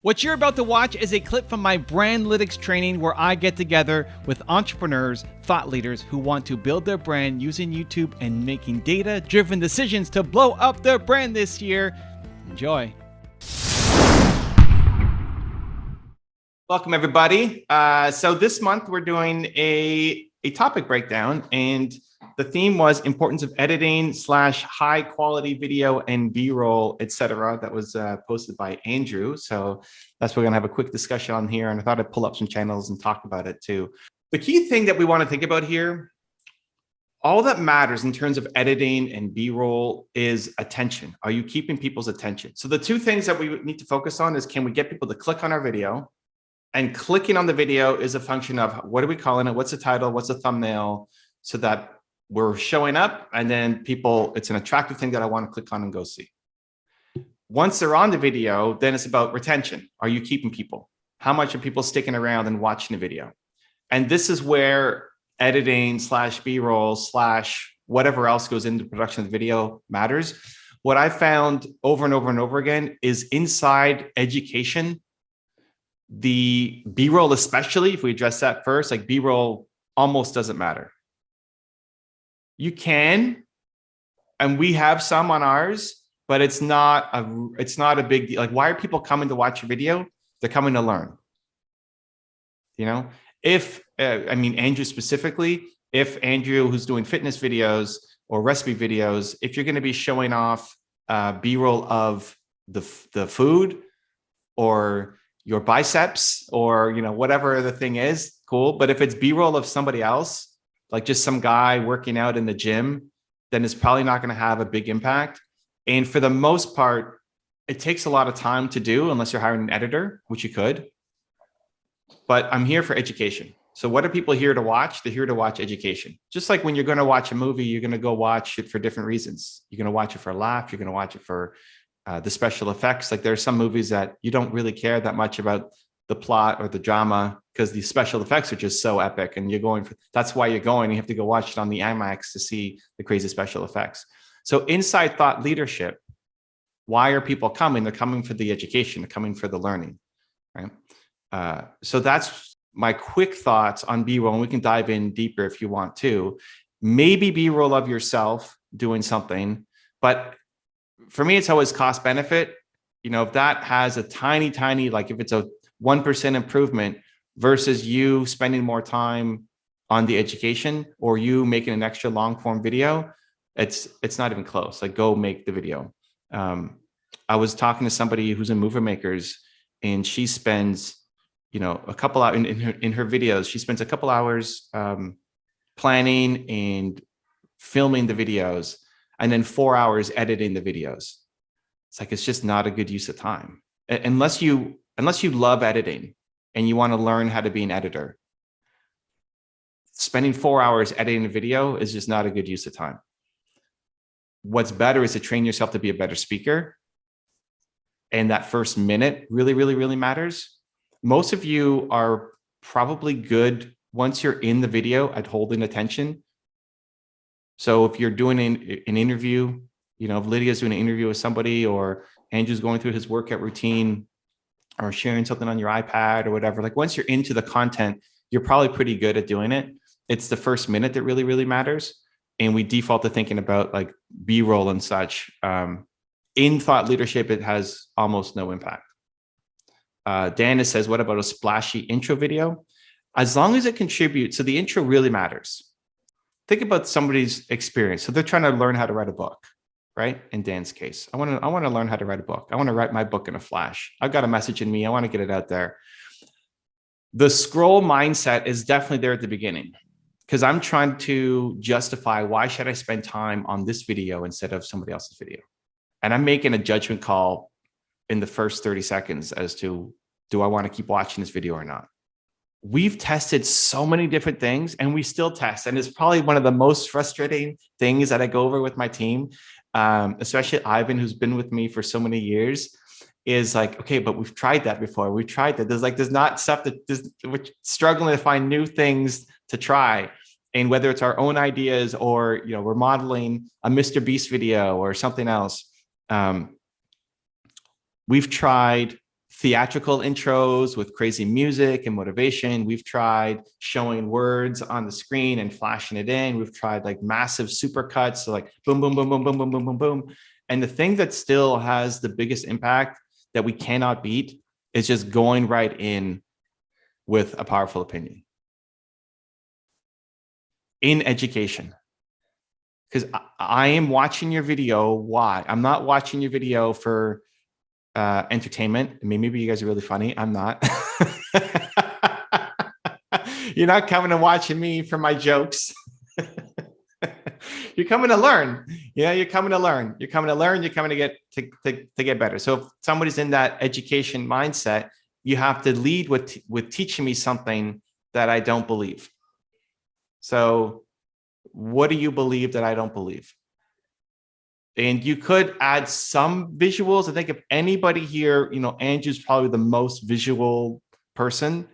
What you're about to watch is a clip from my Brandlytics training where I get together with entrepreneurs, thought leaders who want to build their brand using YouTube and making data-driven decisions to blow up their brand this year. Enjoy. Welcome, everybody. So this month we're doing a topic breakdown, and the theme was importance of editing / high quality video and B-roll, etc. That was posted by Andrew. So that's what we're gonna have a quick discussion on here. And I thought I'd pull up some channels and talk about it too. The key thing that we want to think about here, all that matters in terms of editing and B-roll is attention. Are you keeping people's attention? So the two things that we need to focus on is, can we get people to click on our video? And clicking on the video is a function of, what are we calling it? What's the title? What's the thumbnail? So that we're showing up, and then people, it's an attractive thing that I want to click on and go see. Once they're on the video, then it's about retention. Are you keeping people? How much are people sticking around and watching the video? And this is where editing / B-roll / whatever else goes into production of the video matters. What I found over and over and over again is inside education, the B-roll, especially if we address that first, like B-roll almost doesn't matter. You can, and we have some on ours, but it's not a big deal. Like, why are people coming to watch a video? They're coming to learn. You know, if I mean Andrew specifically, if Andrew, who's doing fitness videos or recipe videos, if you're going to be showing off B-roll of the food or your biceps or, you know, whatever the thing is, cool. But if it's B-roll of somebody else, like just some guy working out in the gym, then it's probably not going to have a big impact. And for the most part, it takes a lot of time to do unless you're hiring an editor, which you could. But I'm here for education. So what are people here to watch? They're here to watch education. Just like when you're going to watch a movie, you're going to go watch it for different reasons. You're going to watch it for a laugh. You're going to watch it for the special effects. Like there are some movies that you don't really care that much about the plot or the drama, because the special effects are just so epic, and you're going for, that's why you're going. You have to go watch it on the IMAX to see the crazy special effects. So inside thought leadership, why are people coming? They're coming for the education. They're coming for the learning, right? So that's my quick thoughts on B-roll, and we can dive in deeper if you want to. Maybe B-roll of yourself doing something, but for me, it's always cost benefit. You know, if that has a tiny, like if it's a 1% improvement versus you spending more time on the education or you making an extra long form video, it's not even close. Like, go make the video. I was talking to somebody who's in Mover Makers, and she spends, you know, a couple hours in her videos. She spends a couple hours planning and filming the videos, and then 4 hours editing the videos. It's like, it's just not a good use of time. Unless you love editing and you want to learn how to be an editor, spending 4 hours editing a video is just not a good use of time. What's better is to train yourself to be a better speaker. And that first minute really matters. Most of you are probably good once you're in the video at holding attention. So if you're doing an interview, you know, if Lydia's doing an interview with somebody, or Andrew's going through his workout routine, or sharing something on your iPad or whatever, like once you're into the content, you're probably pretty good at doing it. It's the first minute that really matters. And we default to thinking about like B-roll and such. In thought leadership, it has almost no impact. Dana says, what about a splashy intro video? As long as it contributes, so the intro really matters. Think about somebody's experience. So they're trying to learn how to write a book, right? In Dan's case, I want to learn how to write a book. I want to write my book in a flash. I've got a message in me. I want to get it out there. The scroll mindset is definitely there at the beginning, because I'm trying to justify, why should I spend time on this video instead of somebody else's video? And I'm making a judgment call in the first 30 seconds as to, do I want to keep watching this video or not? We've tested so many different things, and we still test. And it's probably one of the most frustrating things that I go over with my team, especially Ivan, who's been with me for so many years, is like, okay, but we've tried that before. We've tried that. There's not stuff we're struggling to find new things to try. And whether it's our own ideas or, you know, we're modeling a Mr. Beast video or something else, we've tried theatrical intros with crazy music and motivation. We've tried showing words on the screen and flashing it in. We've tried like massive supercuts, so like boom, boom, boom, boom, boom, boom, boom, boom, boom. And the thing that still has the biggest impact that we cannot beat is just going right in with a powerful opinion in education. Because I am watching your video. Why? I'm not watching your video for entertainment. I mean, maybe you guys are really funny. I'm not. You're not coming and watching me for my jokes. You're coming to learn. Yeah, you're coming to learn. You're coming to learn. You're coming to get better. So if somebody's in that education mindset, you have to lead with teaching me something that I don't believe. So what do you believe that I don't believe? And you could add some visuals. I think if anybody here, you know, Andrew's probably the most visual person,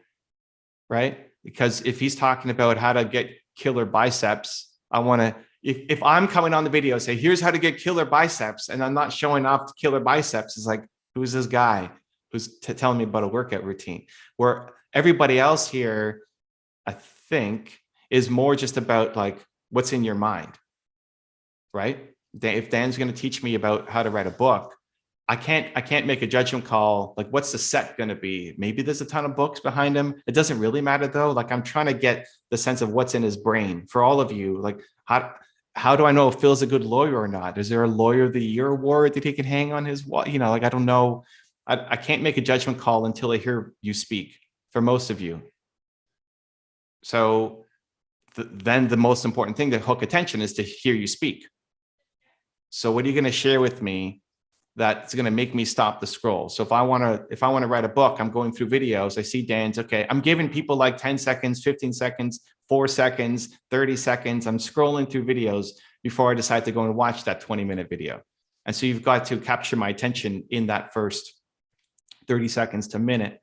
right? Because if he's talking about how to get killer biceps, I want to, if I'm coming on the video, say, here's how to get killer biceps, and I'm not showing off killer biceps, it's like, who's this guy who's telling me about a workout routine? Where everybody else here, I think, is more just about like what's in your mind, right? If Dan's going to teach me about how to write a book, I can't make a judgment call. Like, what's the set going to be? Maybe there's a ton of books behind him. It doesn't really matter though. Like, I'm trying to get the sense of what's in his brain for all of you. Like, how do I know if Phil's a good lawyer or not? Is there a Lawyer of the Year award that he can hang on his wall? You know, like, I don't know. I can't make a judgment call until I hear you speak for most of you. So then the most important thing to hook attention is to hear you speak. So what are you going to share with me that's going to make me stop the scroll? So if I want to write a book, I'm going through videos. I see Dan's, okay, I'm giving people like 10 seconds, 15 seconds, 4 seconds, 30 seconds. I'm scrolling through videos before I decide to go and watch that 20-minute video. And so you've got to capture my attention in that first 30 seconds to a minute.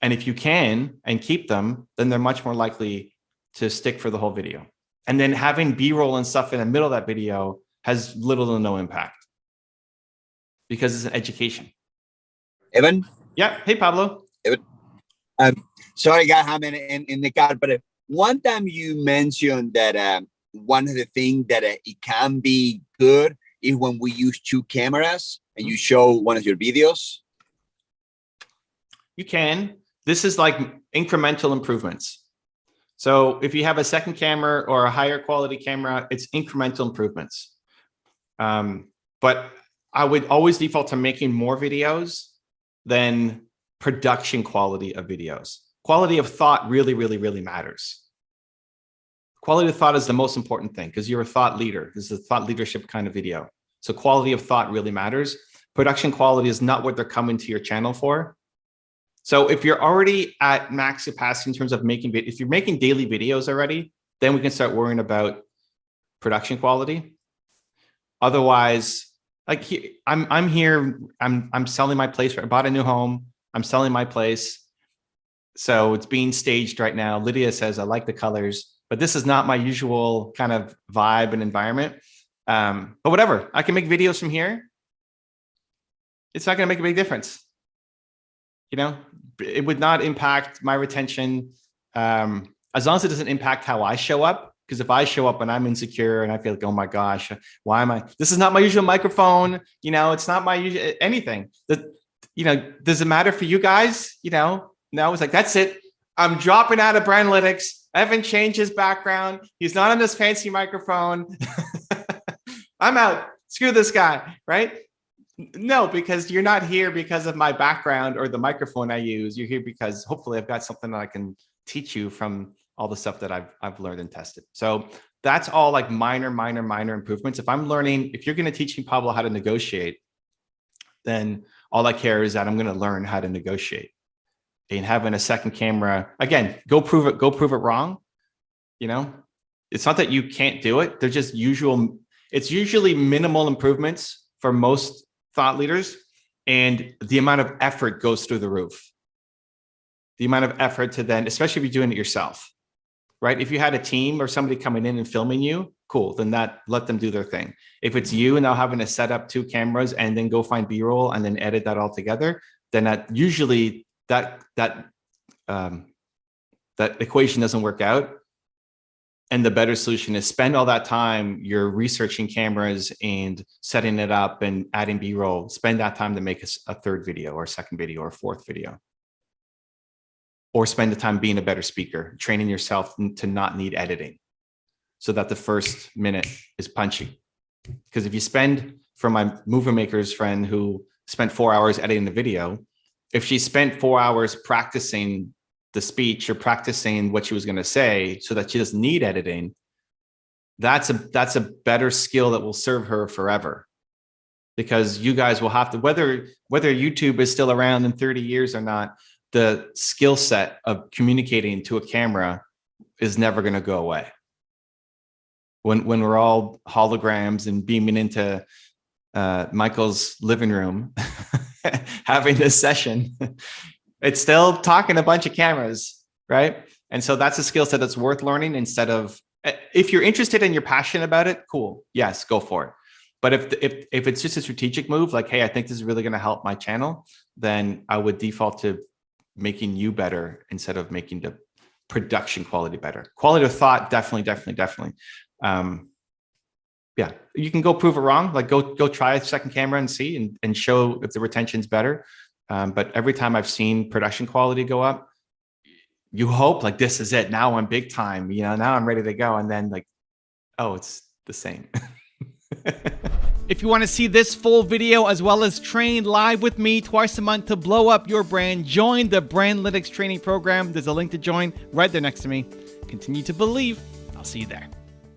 And if you can and keep them, then they're much more likely to stick for the whole video. And then having B-roll and stuff in the middle of that video has little to no impact because it's an education. Evan? Yeah. Hey, Pablo. Evan? Sorry, guys, I'm in the car, but one time you mentioned that one of the things that it can be good is when we use 2 cameras and you show one of your videos. You can. This is like incremental improvements. So if you have a second camera or a higher quality camera, it's incremental improvements. But I would always default to making more videos than production quality of videos. Quality of thought really, really, really matters. Quality of thought is the most important thing because you're a thought leader. This is a thought leadership kind of video. So quality of thought really matters. Production quality is not what they're coming to your channel for. So if you're already at max capacity in terms of if you're making daily videos already, then we can start worrying about production quality. Otherwise, like I'm here, I'm selling my place. I bought a new home. I'm selling my place. So it's being staged right now. Lydia says, I like the colors, but this is not my usual kind of vibe and environment. But whatever, I can make videos from here. It's not going to make a big difference. You know, it would not impact my retention as long as it doesn't impact how I show up. Because if I show up and I'm insecure and I feel like, oh my gosh, why am I? This is not my usual microphone. You know, it's not my usual anything. You know, does it matter for you guys? You know, no, it's like, that's it. I'm dropping out of Brandlytics. Evan changed his background. He's not on this fancy microphone. I'm out. Screw this guy, right? No, because you're not here because of my background or the microphone I use. You're here because hopefully I've got something that I can teach you from all the stuff that I've learned and tested. So that's all like minor improvements. If I'm learning, if you're going to teach me, Pablo, how to negotiate, then all I care is that I'm going to learn how to negotiate. And having a second camera, again, go prove it wrong. You know, it's not that you can't do it. They're just it's usually minimal improvements for most thought leaders, and the amount of effort goes through the roof. The amount of effort to then, especially if you're doing it yourself, right? If you had a team or somebody coming in and filming you, cool, then let them do their thing. If it's you and now having to set up 2 cameras and then go find B-roll and then edit that all together, then that usually that equation doesn't work out. And the better solution is spend all that time you're researching cameras and setting it up and adding B-roll. Spend that time to make a third video or a second video or a fourth video. Or spend the time being a better speaker, training yourself to not need editing so that the first minute is punchy. Because if you spend, for my movie makers friend who spent 4 hours editing the video, if she spent 4 hours practicing the speech or practicing what she was going to say so that she doesn't need editing, that's a better skill that will serve her forever. Because you guys will have to, whether YouTube is still around in 30 years or not, the skill set of communicating to a camera is never going to go away. When we're all holograms and beaming into Michael's living room, having this session, it's still talking a bunch of cameras, right? And so that's a skill set that's worth learning instead of, if you're interested and you're passionate about it, cool. Yes, go for it. But if it's just a strategic move, like, hey, I think this is really going to help my channel, then I would default to making you better instead of making the production quality better. Quality of thought, definitely. Yeah, you can go prove it wrong. Like go try a second camera and see and show if the retention's better. But every time I've seen production quality go up, you hope like, this is it. Now I'm big time, now I'm ready to go. And then like, oh, it's the same. If you want to see this full video as well as train live with me twice a month to blow up your brand, join the Brandlytics training program. There's a link to join right there next to me. Continue to believe. I'll see you there.